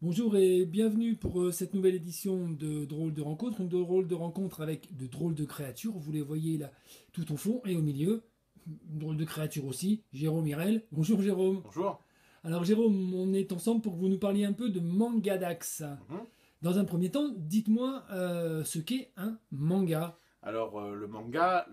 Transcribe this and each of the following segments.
Bonjour et bienvenue pour cette nouvelle édition de Drôles de rencontres. Une drôle de rencontre avec de drôles de créatures. Vous les voyez là tout au fond et au milieu. Une drôle de créature aussi, Jérôme Irel. Bonjour Jérôme. Bonjour. Alors Jérôme, on est ensemble pour que vous nous parliez un peu de Mangadax. Dans un premier temps, dites-moi ce qu'est un manga. Alors le manga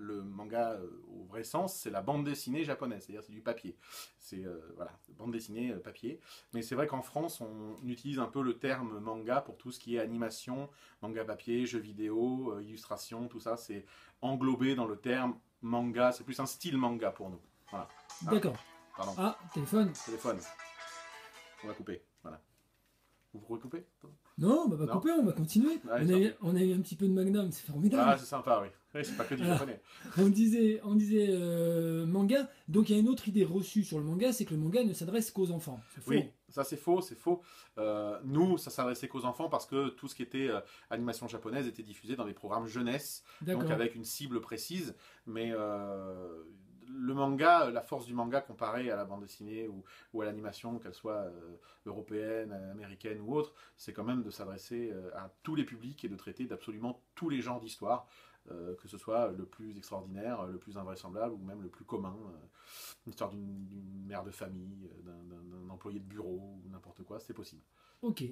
au vrai sens, c'est la bande dessinée japonaise, c'est-à-dire c'est du papier. C'est voilà, bande dessinée papier. Mais c'est vrai qu'en France, on utilise un peu le terme manga pour tout ce qui est animation, manga papier, jeux vidéo, illustration, tout ça, c'est englobé dans le terme manga. C'est plus un style manga pour nous. Voilà. D'accord. Pardon. Ah, téléphone. Téléphone. On va couper. Voilà. Vous pouvez couper? Non, on va pas couper, on va continuer. Ouais, on a eu un petit peu de Magnum, c'est formidable. Ah, c'est sympa, oui. Oui, c'est pas que du japonais. On disait manga, donc il y a une autre idée reçue sur le manga, c'est que le manga ne s'adresse qu'aux enfants. C'est faux. Oui, ça c'est faux, c'est faux. Nous, ça s'adressait qu'aux enfants parce que tout ce qui était animation japonaise était diffusé dans des programmes jeunesse, donc avec une cible précise. Mais le manga, la force du manga comparée à la bande dessinée ou à l'animation, qu'elle soit européenne, américaine ou autre, c'est quand même de s'adresser à tous les publics et de traiter d'absolument tous les genres d'histoire. Que ce soit le plus extraordinaire, le plus invraisemblable ou même le plus commun. Une histoire d'une mère de famille, d'un employé de bureau ou n'importe quoi, c'est possible. Ok.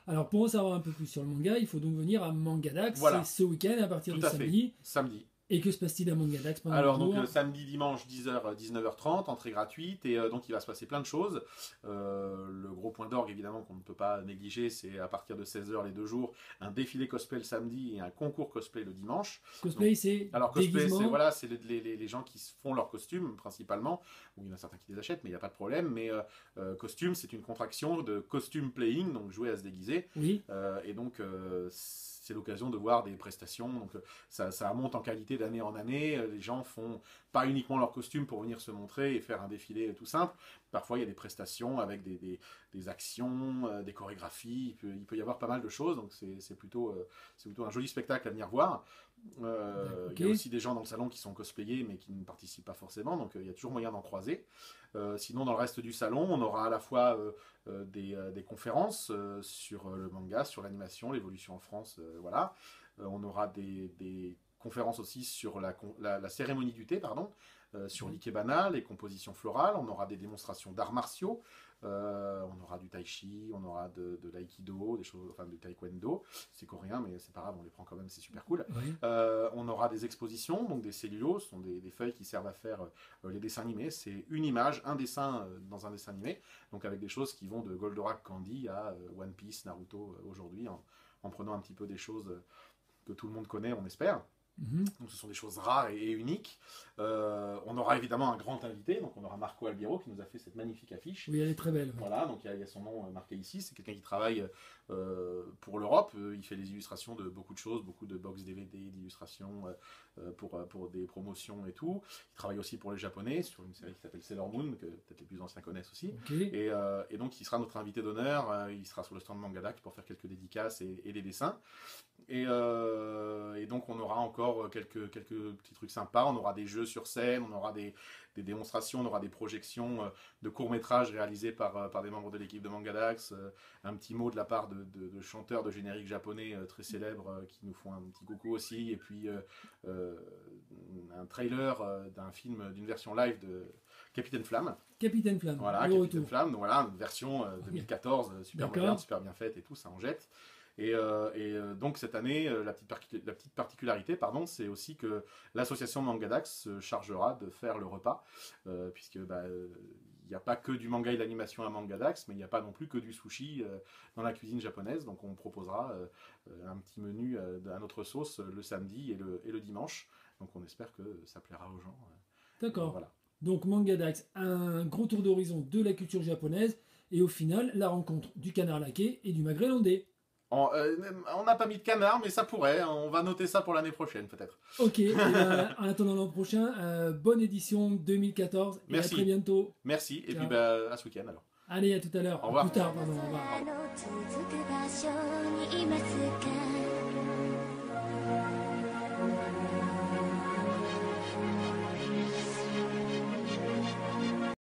Alors pour en savoir un peu plus sur le manga, il faut donc venir à Mangadax. Voilà. C'est ce week-end à partir de samedi. Samedi. Et que se passe-t-il à Mangadax pendant Alors le jour? donc samedi, dimanche, 10h, 19h30, entrée gratuite, et donc il va se passer plein de choses. Le gros point d'orgue évidemment qu'on ne peut pas négliger, c'est à partir de 16h les 2 jours, un défilé cosplay le samedi et un concours cosplay le dimanche. Cosplay c'est alors cosplay, déguisement. c'est les gens qui font leurs costumes principalement, ou il y en a certains qui les achètent mais il n'y a pas de problème, mais costume c'est une contraction de costume playing, donc jouer à se déguiser. Oui. Et donc c'est l'occasion de voir des prestations, donc ça monte en qualité d'année en année. Les gens font pas uniquement leur costume pour venir se montrer et faire un défilé tout simple. Parfois il y a des prestations avec des actions, des chorégraphies, il peut y avoir pas mal de choses, donc c'est plutôt un joli spectacle à venir voir. Il y a aussi des gens dans le salon qui sont cosplayés mais qui ne participent pas forcément, donc il y a toujours moyen d'en croiser. Sinon dans le reste du salon, on aura à la fois des conférences sur le manga, sur l'animation, l'évolution en France, voilà. On aura des conférences aussi sur la cérémonie du thé, sur l'ikebana, les compositions florales. On aura des démonstrations d'arts martiaux. On aura du tai chi, on aura de l'aïkido, des choses, enfin du taekwondo. C'est coréen, mais c'est pas grave, on les prend quand même, c'est super cool. Oui. On aura des expositions, donc des cellulos, ce sont des feuilles qui servent à faire les dessins animés. C'est une image, un dessin dans un dessin animé, donc avec des choses qui vont de Goldorak Candy à One Piece, Naruto aujourd'hui, en prenant un petit peu des choses que tout le monde connaît, on espère. Donc ce sont des choses rares et uniques. On aura évidemment un grand invité, donc on aura Marco Albiro qui nous a fait cette magnifique affiche. Oui, elle est très belle. Oui. Voilà, donc il y a son nom marqué ici. C'est quelqu'un qui travaille pour l'Europe. Il fait les illustrations de beaucoup de choses, beaucoup de box DVD, d'illustrations pour des promotions et tout. Il travaille aussi pour les Japonais sur une série qui s'appelle Sailor Moon, que peut-être les plus anciens connaissent aussi. Okay. Et donc il sera notre invité d'honneur. Il sera sur le stand Mangadax pour faire quelques dédicaces et des dessins. Et donc on aura encore quelques petits trucs sympas. On aura des jeux sur scène, on aura des démonstrations, on aura des projections de courts-métrages réalisés par des membres de l'équipe de Mangadax. Un petit mot de la part de chanteurs de génériques japonais très célèbres qui nous font un petit coucou aussi. Et puis un trailer d'un film, d'une version live de Capitaine Flamme. Capitaine Flamme. Voilà, Capitaine Flamme. Donc voilà, une version 2014, super moderne, super bien faite et tout, ça en jette. Et donc cette année, la petite particularité, c'est aussi que l'association Mangadax se chargera de faire le repas, puisque il n'y a pas que du manga et de l'animation à Mangadax, mais il n'y a pas non plus que du sushi dans la cuisine japonaise. Donc on proposera un petit menu à notre sauce le samedi et le dimanche. Donc on espère que ça plaira aux gens. D'accord. Voilà. Donc Mangadax, un gros tour d'horizon de la culture japonaise, et au final, la rencontre du canard laqué et du magret landais. On n'a pas mis de canard, mais ça pourrait. On va noter ça pour l'année prochaine, peut-être. Ok, et en attendant l'an prochain, bonne édition 2014. Et merci. À très bientôt. Merci, et ciao. puis à ce week-end alors. Allez, à tout à l'heure. Au revoir. Plus tard, pardon. Au revoir.